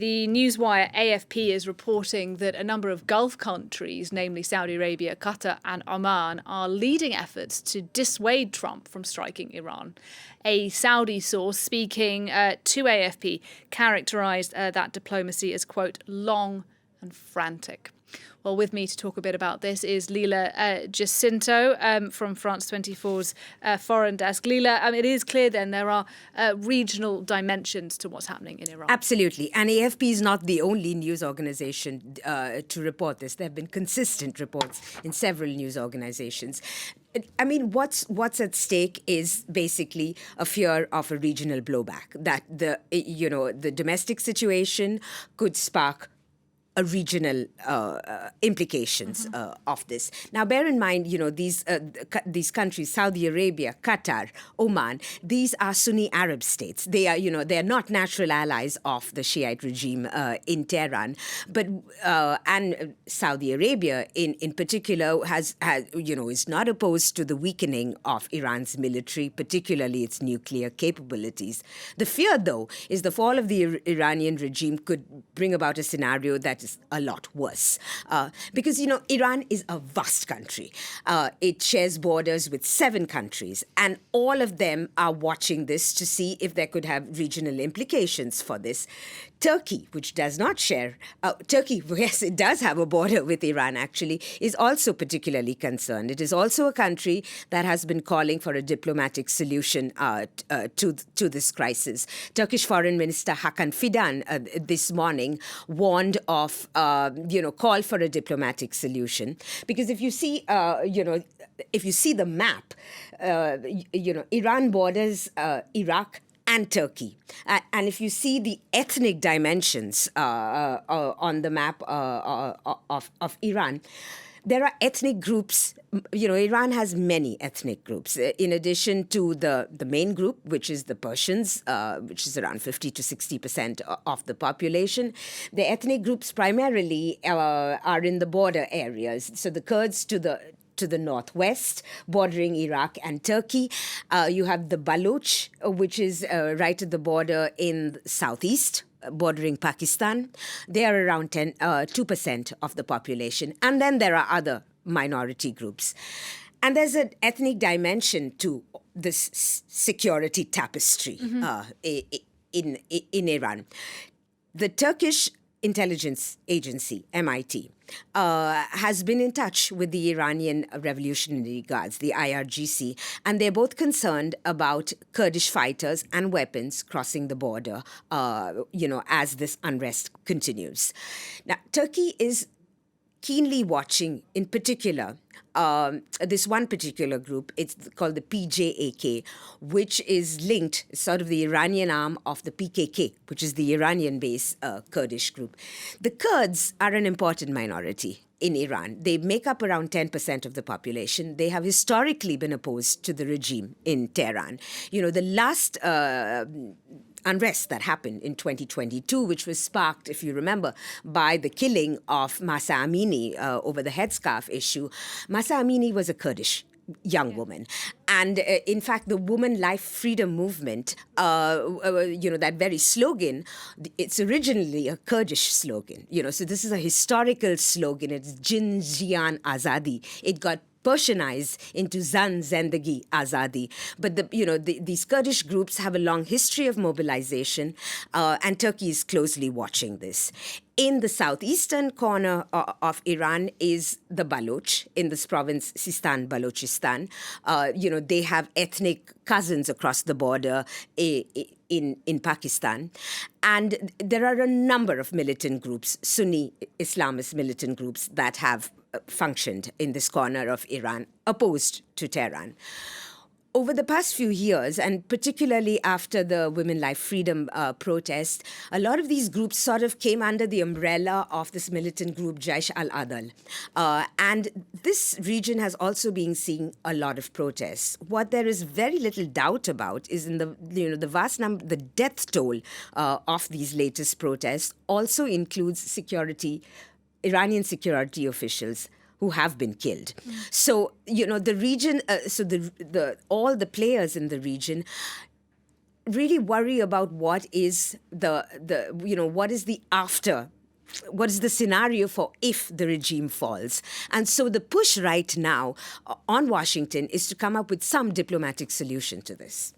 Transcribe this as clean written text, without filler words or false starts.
The newswire AFP is reporting that a number of Gulf countries, namely Saudi Arabia, Qatar and Oman, are leading efforts to dissuade Trump from striking Iran. A Saudi source speaking to AFP characterised that diplomacy as, quote, long and frantic. Well, with me to talk a bit about this is Leela Jacinto from France 24's Foreign Desk. Leela, it is clear then there are regional dimensions to what's happening in Iran. Absolutely. And AFP is not the only news organization to report this. There have been consistent reports in several news organizations. I mean, what's at stake is basically a fear of a regional blowback, that the domestic situation could spark a regional implications of this. Now, bear in mind, these countries, Saudi Arabia, Qatar, Oman, these are Sunni Arab states. They are not natural allies of the Shiite regime in Tehran, but and Saudi Arabia in particular is not opposed to the weakening of Iran's military, particularly its nuclear capabilities. The fear, though, is the fall of the Iranian regime could bring about a scenario that is a lot worse. Because, Iran is a vast country. It shares borders with 7 countries, and all of them are watching this to see if there could have regional implications for this. Turkey, which does not share, yes, it does have a border with Iran, actually, is also particularly concerned. It is also a country that has been calling for a diplomatic solution to this crisis. Turkish Foreign Minister Hakan Fidan this morning warned of, call for a diplomatic solution. Because if you see, the map, Iran borders Iraq and Turkey. And if you see the ethnic dimensions on the map of Iran, there are ethnic groups. Iran has many ethnic groups. In addition to the main group, which is the Persians, which is around 50 to 60% of the population, the ethnic groups primarily are in the border areas. So the Kurds to the northwest, bordering Iraq and Turkey. You have the Baloch, which is right at the border in the southeast, bordering Pakistan. They are around 2% of the population. And then there are other minority groups. And there's an ethnic dimension to this security tapestry in Iran. The Turkish intelligence agency, MIT, has been in touch with the Iranian Revolutionary Guards, the IRGC, and they're both concerned about Kurdish fighters and weapons crossing the border, as this unrest continues. Now, Turkey is keenly watching, in particular, this one particular group. It's called the PJAK, which is linked, sort of the Iranian arm of the PKK, which is the Iranian-based Kurdish group. The Kurds are an important minority in Iran. They make up around 10% of the population. They have historically been opposed to the regime in Tehran. The last unrest that happened in 2022, which was sparked, if you remember, by the killing of Mahsa Amini over the headscarf issue. Mahsa Amini was a Kurdish young woman. And in fact, the Woman Life Freedom Movement, that very slogan, it's originally a Kurdish slogan. So this is a historical slogan. It's Jin Jian Azadi. It got Persianized into Zan Zendagi Azadi. But these Kurdish groups have a long history of mobilization, and Turkey is closely watching this. In the southeastern corner of Iran is the Baloch, in this province, Sistan, Balochistan. They have ethnic cousins across the border in Pakistan. And there are a number of militant groups, Sunni Islamist militant groups, that have functioned in this corner of Iran, opposed to Tehran. Over the past few years, and particularly after the Women Life Freedom protest, a lot of these groups sort of came under the umbrella of this militant group, Jaish al-Adal. And this region has also been seeing a lot of protests. What there is very little doubt about is in the vast number, the death toll of these latest protests also includes Iranian security officials who have been killed. So, the region, all the players in the region really worry about what is what is the after. What is the scenario for if the regime falls? And so the push right now on Washington is to come up with some diplomatic solution to this.